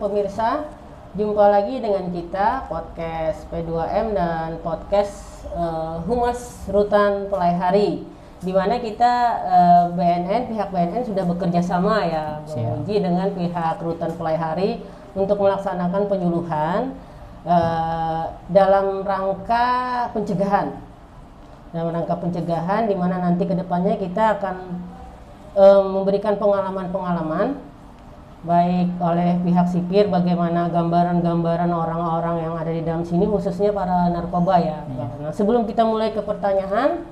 pemirsa, jumpa lagi dengan kita podcast P2M dan podcast Humas Rutan Pelaihari, di mana kita pihak BNN sudah bekerja sama ya Bang Uji dengan pihak Rutan Pelaihari untuk melaksanakan penyuluhan dalam rangka pencegahan. Di mana nanti kedepannya kita akan memberikan pengalaman-pengalaman baik oleh pihak sipir, bagaimana gambaran-gambaran orang-orang yang ada di dalam sini, khususnya para narkoba ya. Nah, sebelum kita mulai ke pertanyaan,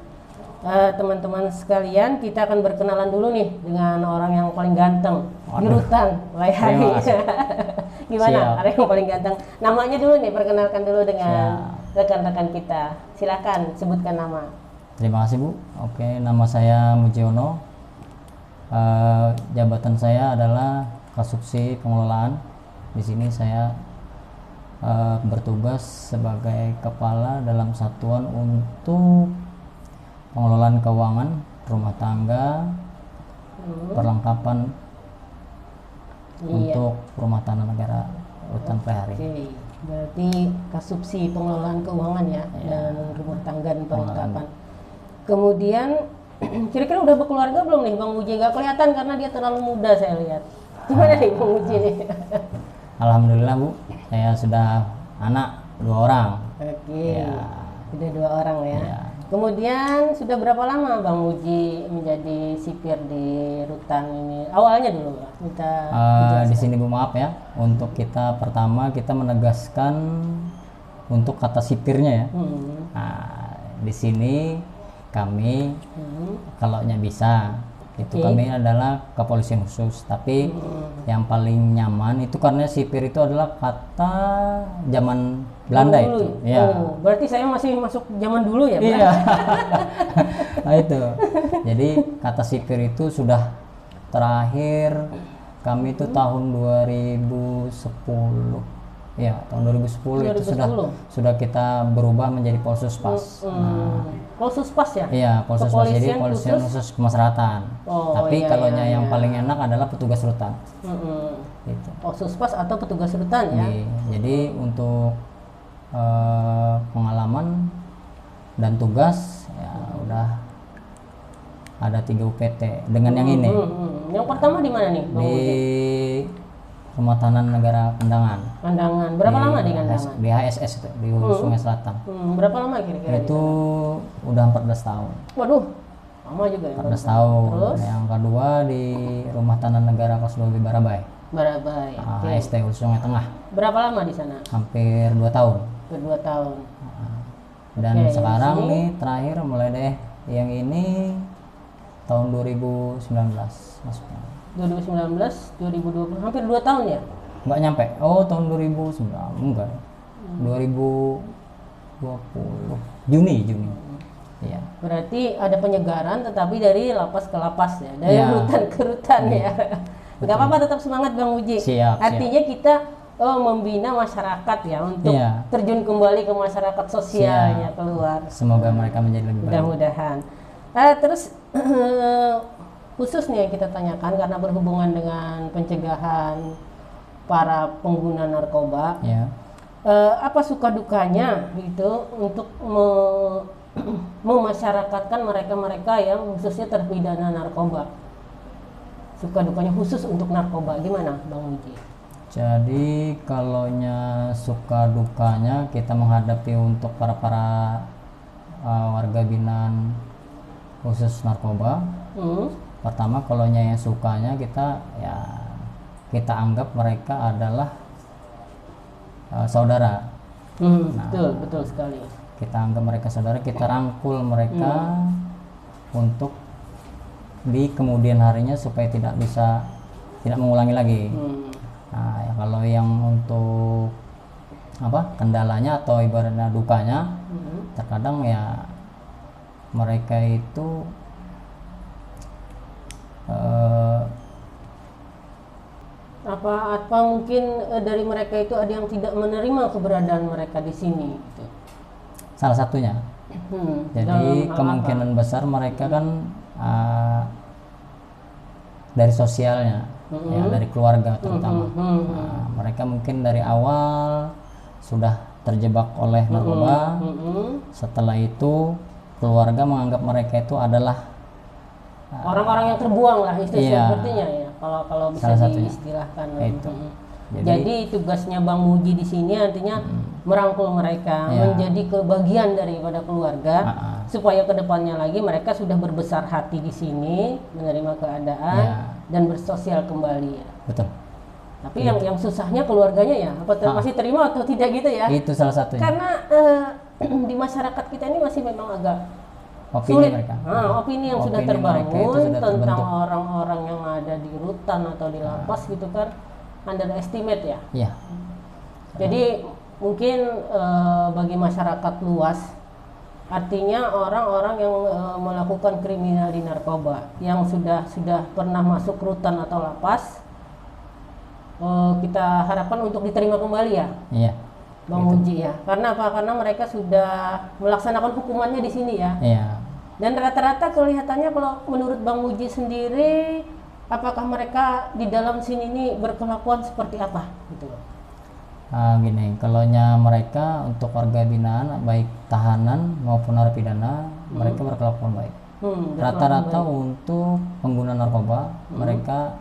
teman-teman sekalian, kita akan berkenalan dulu nih dengan orang yang paling ganteng di Rutan Pelaihari. Gimana orang yang paling ganteng? Namanya dulu nih, perkenalkan dulu dengan rekan-rekan kita. Silakan sebutkan nama. Terima kasih Bu. Oke, nama saya Mujiono. Jabatan saya adalah Kasubsi Pengelolaan. Di sini saya bertugas sebagai kepala dalam satuan untuk pengelolaan keuangan rumah tangga, perlengkapan untuk rumah tangga negara Rutan Pelaihari. Berarti Kasubsi Pengelolaan Keuangan ya, dan rumah tangga dan perlengkapan. Kemudian kira-kira udah berkeluarga belum nih Bang Uji? Gak kelihatan karena dia terlalu muda saya lihat. Gimana nih Bang Uji nih? Alhamdulillah Bu, saya sudah anak 2 orang. Oke, sudah 2 orang ya. Kemudian sudah berapa lama Bang Uji menjadi sipir di Rutan ini? Awalnya dulu kita di sini Bu, maaf ya, untuk kita pertama kita menegaskan untuk kata sipirnya ya. Nah, di sini kami kalaunya bisa itu kami adalah kepolisian khusus, tapi yang paling nyaman itu karena sipir itu adalah kata zaman Belanda dulu, itu ya. Berarti saya masih masuk zaman dulu ya, iya. Nah itu jadi kata sipir itu sudah terakhir kami itu tahun 2010 ya, tahun 2010 itu sudah kita berubah menjadi Polsuspas. Polsuspas ya? Iya, Polsuspas, jadi Polisian Khusus Kemasyarakatan. Tapi yang paling enak adalah petugas rutan. Gitu. Polsuspas atau petugas rutan ya? Jadi untuk pengalaman dan tugas ya udah ada 3 UPT dengan yang ini. Yang pertama di mana nih? Di Rumah Tahanan Negara Kandangan. Berapa lama di Kandangan? Di HSS itu, di Hulu Sungai Selatan. Berapa lama kira-kira? Itu udah 14 tahun. Waduh, lama juga ya. 14 tahun. Terus? Yang kedua di Rumah Tahanan Negara kelas 2 Barabai. Barabai. HST Hulu Sungai Tengah. Berapa lama di sana? Hampir 2 tahun. 2 tahun. Dan sekarang nih terakhir mulai deh yang ini tahun 2019 masuknya. 2019, 2020, hampir 2 tahun ya? Nggak nyampe. Oh, tahun 2019 enggak. 2020 Juni. Iya. Berarti ada penyegaran tetapi dari lapas ke lapas ya, dari rutan ke rutan ya. Enggak apa-apa, tetap semangat Bang Uji. Artinya kita membina masyarakat ya untuk terjun kembali ke masyarakat sosialnya keluar. Semoga mereka menjadi lebih baik. Mudah-mudahan. Terus khusus nih yang kita tanyakan karena berhubungan dengan pencegahan para pengguna narkoba, apa suka dukanya gitu untuk memasyarakatkan mereka-mereka yang khususnya terpidana narkoba, suka dukanya khusus untuk narkoba gimana Bang Uji? Jadi kalaunya suka dukanya kita menghadapi untuk para warga binaan khusus narkoba. Pertama kalaunya yang sukanya kita anggap mereka adalah saudara. Betul sekali. Kita anggap mereka saudara, kita rangkul mereka untuk di kemudian harinya supaya tidak mengulangi lagi. Nah, ya kalau yang untuk kendalanya atau ibaratnya dukanya, terkadang ya mereka itu apa mungkin dari mereka itu ada yang tidak menerima keberadaan mereka di sini gitu. Salah satunya. Jadi kemungkinan besar mereka kan dari sosialnya. ya, dari keluarga terutama. Nah, mereka mungkin dari awal sudah terjebak oleh narkoba. Setelah itu keluarga menganggap mereka itu adalah orang-orang yang terbuang lah iya, sepertinya ya, kalau bisa diistilahkan. Itu. Jadi tugasnya Bang Muji di sini artinya merangkul mereka, menjadi kebagian daripada keluarga, supaya kedepannya lagi mereka sudah berbesar hati di sini, menerima keadaan dan bersosial kembali ya. Betul. Tapi yang susahnya keluarganya ya, masih terima atau tidak gitu ya? Itu salah satunya. Karena di masyarakat kita ini masih memang agak opini sulit. mereka. Opini yang sudah terbangun tentang orang-orang yang ada di rutan atau di lapas gitu kan, underestimate ya. Iya. Jadi mungkin bagi masyarakat luas, artinya orang-orang yang melakukan kriminal di narkoba, yang sudah pernah masuk rutan atau lapas, kita harapkan untuk diterima kembali ya. Iya. Bang Muji ya. Karena apa? Karena mereka sudah melaksanakan hukumannya di sini ya. Iya. Dan rata-rata kelihatannya kalau menurut Bang Muji sendiri, apakah mereka di dalam sini ini berkelakuan seperti apa gitu loh? Gini, kalaunya mereka untuk warga binaan baik tahanan maupun narapidana, mereka berkelakuan baik. Rata-rata untuk pengguna narkoba, mereka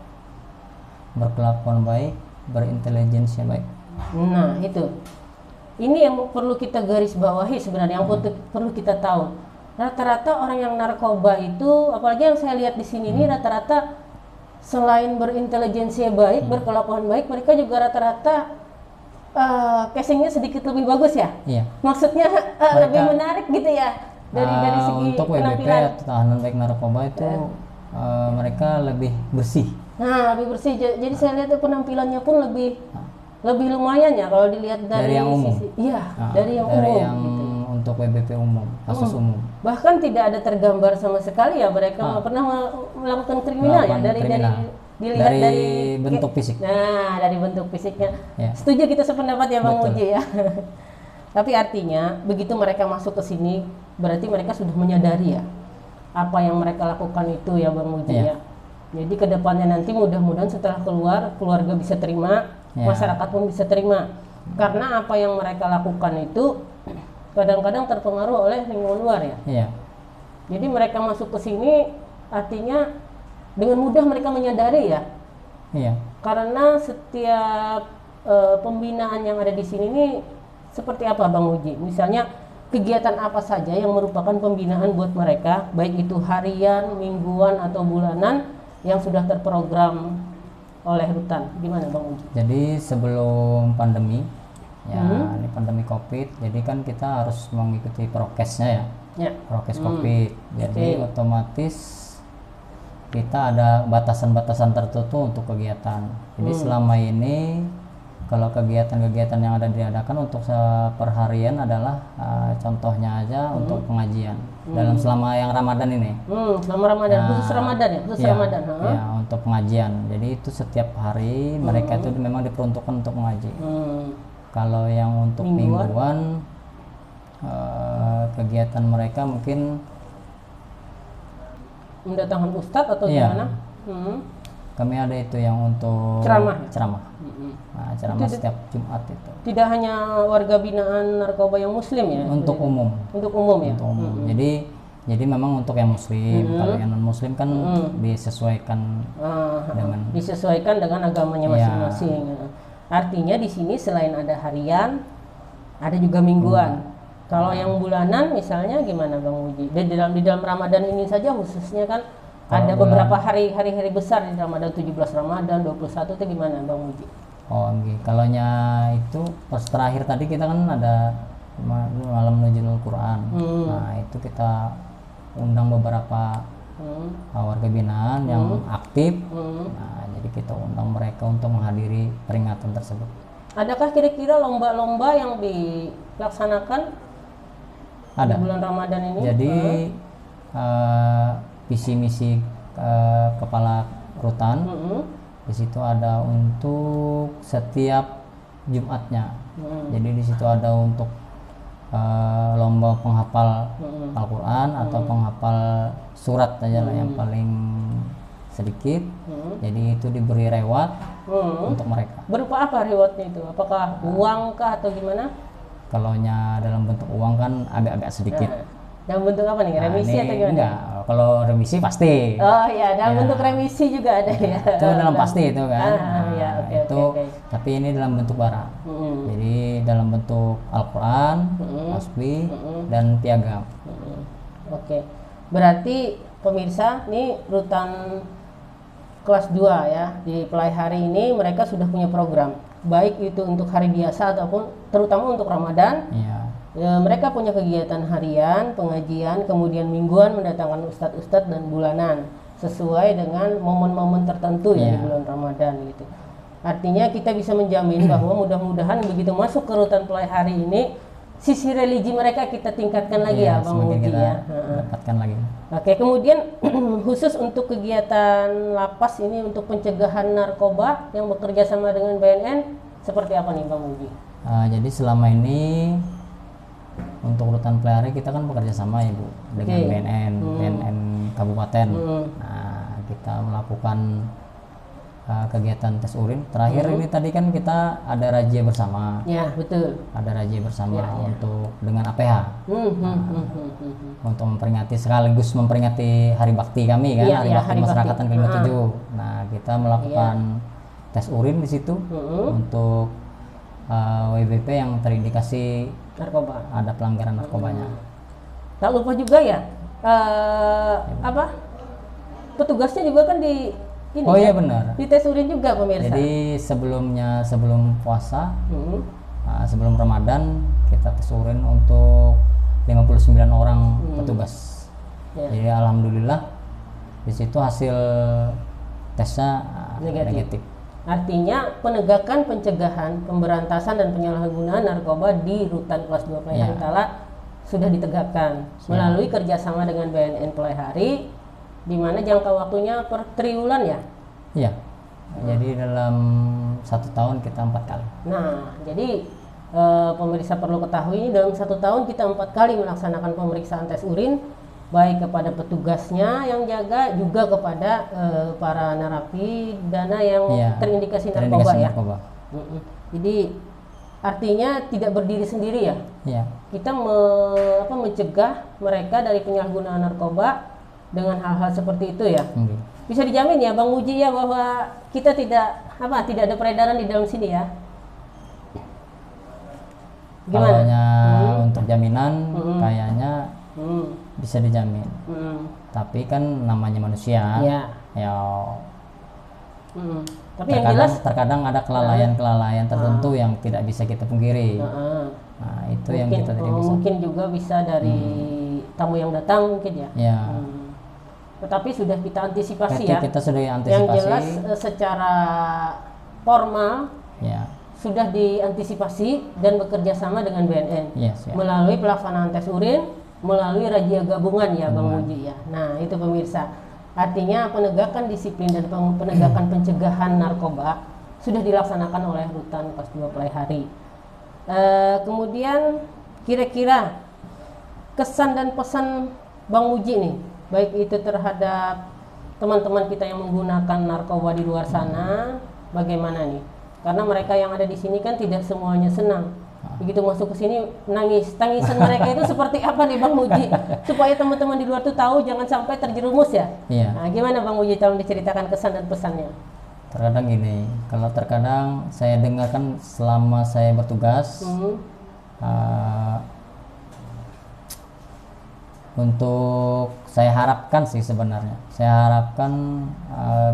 berkelakuan baik, berintelijensi baik. Nah, itu. Ini yang perlu kita garis bawahi sebenarnya, yang perlu kita tahu. Rata-rata orang yang narkoba itu, apalagi yang saya lihat di sini ini, rata-rata selain berintelijensi baik, berkelakuan baik, mereka juga rata-rata casingnya sedikit lebih bagus ya. Iya. Maksudnya lebih menarik gitu ya dari segi untuk WBP atau tahanan baik narkoba itu mereka lebih bersih. Nah, lebih bersih. Jadi saya lihat penampilannya pun lebih lumayan ya kalau dilihat dari yang umum. Sisi, iya, dari yang umum. Gitu. Untuk WBP umum, kasus umum. Bahkan tidak ada tergambar sama sekali ya mereka pernah melakukan kriminal ya dilihat dari bentuk fisik. Nah, dari bentuk fisiknya. Ya. Setuju kita sependapat ya Bang Muji ya. Tapi artinya begitu mereka masuk ke sini berarti mereka sudah menyadari ya apa yang mereka lakukan itu ya Bang Muji ya. Jadi kedepannya nanti mudah-mudahan setelah keluar keluarga bisa terima, masyarakat pun bisa terima. Karena apa yang mereka lakukan itu kadang-kadang terpengaruh oleh lingkungan luar ya. Iya. Jadi mereka masuk ke sini artinya dengan mudah mereka menyadari ya. Iya. Karena setiap pembinaan yang ada di sini ini seperti apa Bang Muji? Misalnya kegiatan apa saja yang merupakan pembinaan buat mereka, baik itu harian, mingguan atau bulanan yang sudah terprogram oleh rutan. Gimana Bang Muji? Jadi sebelum pandemi ini pandemi COVID, jadi kan kita harus mengikuti prokesnya ya. Prokes COVID. Jadi otomatis kita ada batasan-batasan tertentu untuk kegiatan. Jadi selama ini kalau kegiatan-kegiatan yang ada diadakan untuk perharian adalah contohnya aja untuk pengajian dalam selama yang Ramadan ini. Selama Ramadan, khusus Ramadan ya, khusus Ramadan. Ya, untuk pengajian. Jadi itu setiap hari mereka itu memang diperuntukkan untuk mengaji. Kalau yang untuk mingguan kegiatan mereka mungkin mendatangkan ustadz atau gimana? Kami ada itu yang untuk ceramah. Nah, ceramah setiap Jumat itu. Tidak hanya warga binaan narkoba yang muslim ya? Untuk umum. Untuk umum ya? Untuk umum. Jadi memang untuk yang muslim, kalau yang non muslim kan disesuaikan dengan agamanya masing-masing. Artinya di sini selain ada harian, ada juga mingguan. Kalau yang bulanan misalnya gimana Bang Muji? Di dalam Ramadan ini saja khususnya kan ada beberapa hari-hari besar di Ramadan, 17 Ramadan, 21 itu gimana Bang Muji? Oh, kalau itu pas terakhir tadi kita kan ada malam nuzulul Quran. Nah, itu kita undang beberapa warga binaan yang aktif. Nah, jadi kita undang mereka untuk menghadiri peringatan tersebut. Adakah kira-kira lomba-lomba yang dilaksanakan di bulan Ramadan ini? Jadi visi misi kepala rutan di situ ada untuk setiap Jumatnya. Jadi di situ ada untuk lomba penghafal Al-Quran atau penghafal surat aja lah yang paling sedikit, jadi itu diberi reward untuk mereka. Berupa apa rewardnya itu? Apakah uang kah atau gimana? Kalaunya dalam bentuk uang kan agak-agak sedikit. Dalam bentuk apa nih? Remisi Ini atau gimana? enggak, kalau remisi pasti. Oh iya, dalam bentuk remisi juga ada ya. Itu dalam pasti itu kan. Ya, oke, itu oke. tapi ini dalam bentuk barang. Jadi dalam bentuk Al-Quran, tasbih, dan piagam. Oke. Berarti pemirsa, nih rutan kelas 2 ya, di Pelai Hari ini mereka sudah punya program, baik itu untuk hari biasa ataupun terutama untuk Ramadan. Iya. Mereka punya kegiatan harian, pengajian, kemudian mingguan mendatangkan ustadz-ustadz dan bulanan sesuai dengan momen-momen tertentu ya di bulan Ramadan gitu. Artinya kita bisa menjamin bahwa mudah-mudahan begitu masuk ke rutan Pelai Hari ini sisi religi mereka kita tingkatkan lagi ya Bang Muji ya. Dapatkan lagi. Oke, kemudian khusus untuk kegiatan lapas ini untuk pencegahan narkoba yang bekerja sama dengan BNN seperti apa nih Bang Muji? Jadi selama ini untuk rutan Pelai Hari kita kan bekerja sama ya Bu dengan BNN Kabupaten. Nah, kita melakukan kegiatan tes urin. Terakhir ini tadi kan kita ada razia bersama. Ya, betul. Ada razia bersama untuk dengan APH. Untuk memperingati sekaligus memperingati Hari Bakti kami kan, Hari Bakti Masyarakatan ke-57. Nah, kita melakukan tes urin di situ untuk WBP yang terindikasi narkoba. Ada pelanggaran narkobanya. Tak lupa juga ya, petugasnya juga kan di ini. Oh iya benar. Di tes urin juga pemirsa. Jadi sebelum puasa, sebelum Ramadan kita tes urin untuk 59 orang petugas. Jadi alhamdulillah di situ hasil tesnya negatif. Artinya penegakan pencegahan, pemberantasan dan penyalahgunaan narkoba di rutan kelas 2 Pelai Hari Tala sudah ditegakkan melalui kerjasama dengan BNN Pelai Hari, di mana jangka waktunya per triwulan ya? Iya. Jadi dalam 1 tahun kita 4 kali. Nah, jadi pemirsa perlu ketahui ini dalam 1 tahun kita 4 kali melaksanakan pemeriksaan tes urin, baik kepada petugasnya yang jaga juga kepada para narapidana yang terindikasi narkoba ya. Jadi artinya tidak berdiri sendiri ya. Kita mencegah mereka dari penyalahgunaan narkoba dengan hal-hal seperti itu ya. Bisa dijamin ya Bang Muji ya bahwa kita tidak ada peredaran di dalam sini ya. Gimana? Kalaunya untuk jaminan kayaknya bisa dijamin. Tapi kan namanya manusia. Tapi yang jelas terkadang ada kelalaian tertentu yang tidak bisa kita pungkiri. Nah, itu yang kita tidak bisa. Mungkin juga bisa dari tamu yang datang mungkin ya. Tetapi sudah kita antisipasi ya. Kita sudah antisipasi. Yang jelas secara formal sudah diantisipasi dan bekerja sama dengan BNN melalui pelaksanaan tes urin, melalui razia gabungan ya Bang Muji ya. Nah itu pemirsa, artinya penegakan disiplin dan penegakan pencegahan narkoba sudah dilaksanakan oleh rutan kelas 2 Pelai Hari. Kemudian kira-kira kesan dan pesan Bang Muji nih, baik itu terhadap teman-teman kita yang menggunakan narkoba di luar sana, bagaimana nih? Karena mereka yang ada di sini kan tidak semuanya senang. Begitu masuk ke sini nangis. Tangisan mereka itu seperti apa nih Bang Muji? Supaya teman-teman di luar tuh tahu jangan sampai terjerumus ya. Nah, gimana Bang Muji tolong diceritakan kesan dan pesannya? Terkadang gini, kalau terkadang saya dengarkan selama saya bertugas untuk saya harapkan sih sebenarnya, saya harapkan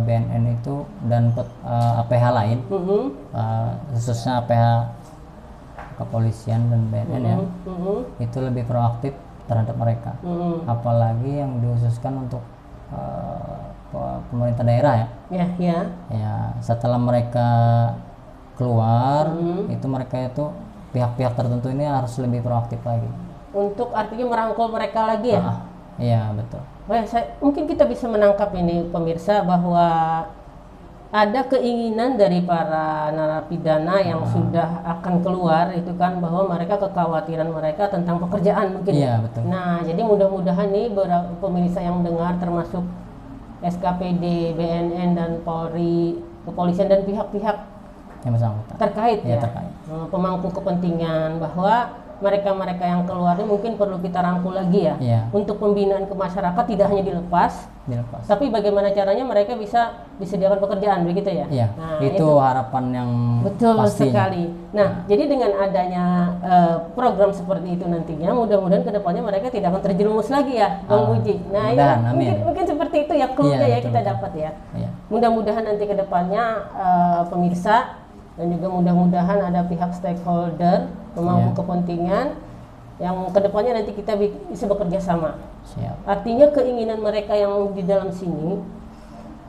BNN itu dan APH lain, khususnya APH kepolisian dan BNN itu lebih proaktif terhadap mereka, apalagi yang dikhususkan untuk pemerintah daerah ya. Setelah mereka keluar, itu mereka itu pihak-pihak tertentu ini harus lebih proaktif lagi. Untuk artinya merangkul mereka lagi ya? Iya betul. Mungkin kita bisa menangkap ini pemirsa bahwa ada keinginan dari para narapidana yang sudah akan keluar itu kan, bahwa mereka kekhawatiran mereka tentang pekerjaan mungkin. Iya betul. Nah jadi mudah-mudahan nih beberapa pemirsa yang mendengar termasuk SKPD, BNN dan Polri, kepolisian dan pihak-pihak yang bersangkutan terkait ya, ya, terkait. Pemangku kepentingan, bahwa mereka-mereka yang keluar ini mungkin perlu kita rangkul lagi ya, Iya. untuk pembinaan ke masyarakat, tidak hanya dilepas, tapi bagaimana caranya mereka bisa disediakan pekerjaan, begitu ya? Iya, Nah, itu harapan yang betul pastinya. sekali. Nah, jadi dengan adanya program seperti itu nantinya, mudah-mudahan kedepannya mereka tidak akan terjerumus lagi ya, Bang Muji. Nah, mudah-mudahan, ya, amin. mungkin seperti itu ya, clue-nya ya betul, kita betul. dapat ya. Iya. Mudah-mudahan nanti kedepannya pemirsa dan juga mudah-mudahan ada pihak stakeholder, pemangku Iya. kepentingan yang kedepannya nanti kita bisa bekerja sama. Siap. Artinya keinginan mereka yang di dalam sini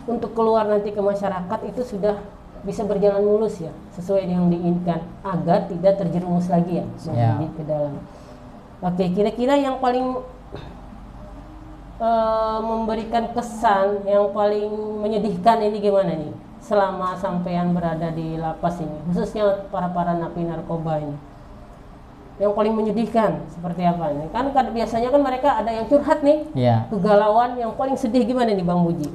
untuk keluar nanti ke masyarakat itu sudah bisa berjalan mulus ya, sesuai yang diinginkan, agar tidak terjerumus lagi ya, Siap. ke dalam. Oke, kira-kira yang paling memberikan kesan, yang paling menyedihkan ini gimana nih selama sampean berada di lapas ini, khususnya para napi narkoba ini? Yang paling menyedihkan seperti apa nih? Kan biasanya kan mereka ada yang curhat nih, Iya. kegalauan. Yang paling sedih gimana nih Bang Muji?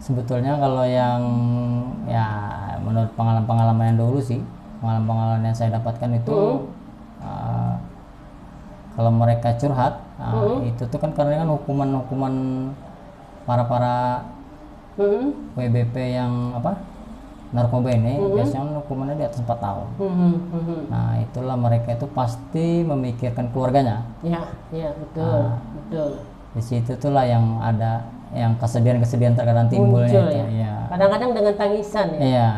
Sebetulnya kalau yang ya menurut pengalaman yang dulu sih, pengalaman yang saya dapatkan itu kalau mereka curhat, itu tuh kan karena kan hukuman para WBP yang narkoba ini biasanya hukumannya di atas 4 tahun. Nah, itulah mereka itu pasti memikirkan keluarganya. Ya, betul, betul. Di situ itulah yang ada yang kesedihan terkadang timbulnya Muncul itu. ya. Ya. Kadang-kadang dengan tangisan ya. Iya.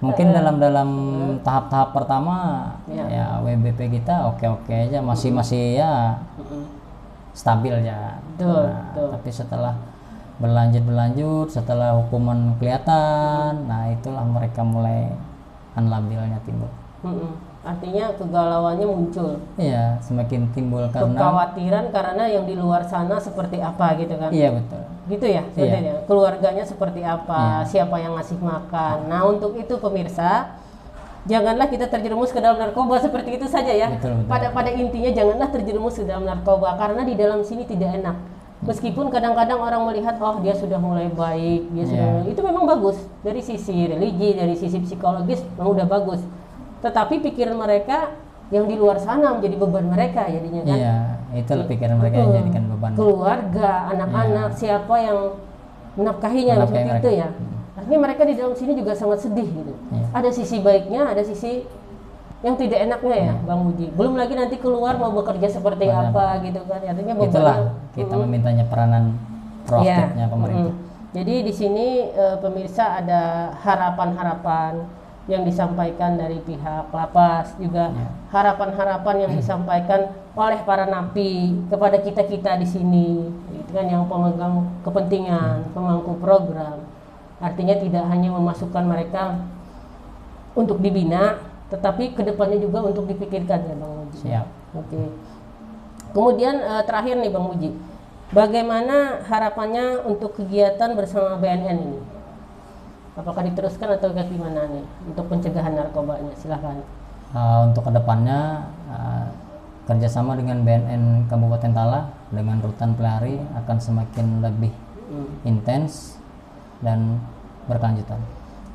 Mungkin dalam tahap-tahap pertama ya WBP kita oke-oke aja, masih ya stabil ya. Betul, Nah, betul. tapi setelah berlanjut setelah hukuman kelihatan, nah itulah mereka mulai labilnya timbul. Artinya kegalauannya muncul. Iya, semakin timbul karena kekhawatiran karena yang di luar sana seperti apa gitu kan. Iya, betul. Gitu ya, sebetulnya. Keluarganya seperti apa, siapa yang ngasih makan. Nah, untuk itu pemirsa, janganlah kita terjerumus ke dalam narkoba seperti itu saja ya. Betul. Pada intinya janganlah terjerumus ke dalam narkoba, karena di dalam sini tidak enak. Meskipun kadang-kadang orang melihat, oh dia sudah mulai baik, dia sudah itu memang bagus dari sisi religi, dari sisi psikologis memang udah bagus. Tetapi pikiran mereka yang di luar sana menjadi beban mereka jadinya kan. Iya, itu pikiran mereka yang jadikan beban. Keluarga, anak-anak, siapa yang menafkahinya seperti itu ya. Artinya mereka di dalam sini juga sangat sedih gitu. Ada sisi baiknya, ada sisi yang tidak enaknya ya, Bang Muji. Belum lagi nanti keluar mau bekerja seperti apa gitu kan. Artinya itulah kita memintanya peranan proaktifnya pemerintah. Jadi di sini pemirsa ada harapan-harapan yang disampaikan dari pihak lapas, juga harapan-harapan yang disampaikan oleh para napi kepada kita di sini, itu kan yang pemegang kepentingan, pemangku program. Artinya tidak hanya memasukkan mereka untuk dibina, tetapi kedepannya juga untuk dipikirkan ya Bang Muji. Siap. Oke. Kemudian terakhir nih Bang Muji, bagaimana harapannya untuk kegiatan bersama BNN ini? Apakah diteruskan atau bagaimana nih untuk pencegahan narkobanya? Silahkan. Untuk kedepannya kerjasama dengan BNN Kabupaten Tala dengan Rutan Pelari akan semakin lebih intens dan berkelanjutan.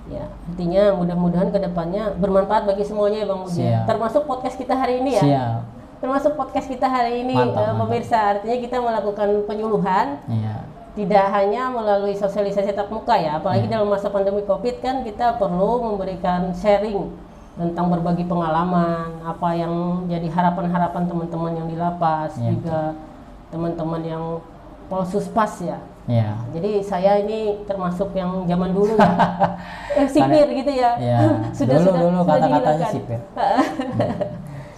Ya, artinya mudah-mudahan kedepannya bermanfaat bagi semuanya ya Bang Muji. Termasuk podcast kita hari ini ya. Siap. Termasuk podcast kita hari ini, pemirsa. Artinya kita melakukan penyuluhan. Iya. Tidak hanya melalui sosialisasi tatap muka ya, apalagi dalam masa pandemi Covid kan kita perlu memberikan sharing tentang berbagi pengalaman, apa yang jadi harapan-harapan teman-teman yang di lapas, juga teman-teman yang Polsuspas ya. Iya. Jadi saya ini termasuk yang zaman dulu ya, sipir gitu ya. Iya. Dulu kata-katanya sipir.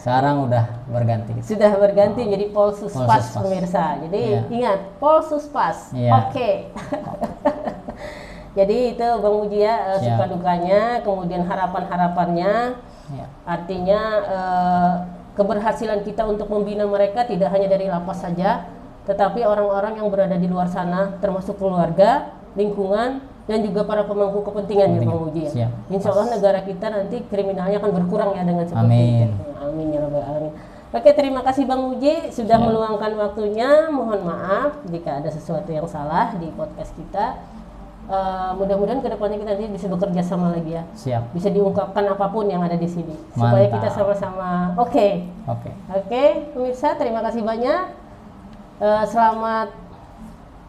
Sekarang udah berganti. Sudah berganti menjadi Polsuspas pemirsa. Jadi ingat Polsuspas. Oke. Jadi itu Bang Muji ya, suka dukanya, kemudian harapan-harapannya. Artinya keberhasilan kita untuk membina mereka tidak hanya dari lapas saja, tetapi orang-orang yang berada di luar sana, termasuk keluarga, lingkungan, dan juga para pemangku kepentingan ya Bang Muji ya. Insya Allah negara kita nanti kriminalnya akan berkurang ya dengan seperti itu. Amin ya Rabbal Alamin. Oke, terima kasih Bang Muji sudah Siap. meluangkan waktunya. Mohon maaf jika ada sesuatu yang salah di podcast kita. Mudah-mudahan kedepannya kita nanti bisa bekerja sama lagi ya. Siap. Bisa diungkapkan apapun yang ada di sini supaya Mantap. kita sama-sama oke. Pemirsa, terima kasih banyak. Selamat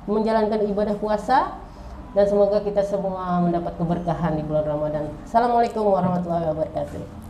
menjalankan ibadah puasa dan semoga kita semua mendapat keberkahan di bulan Ramadan. Assalamualaikum warahmatullahi wabarakatuh.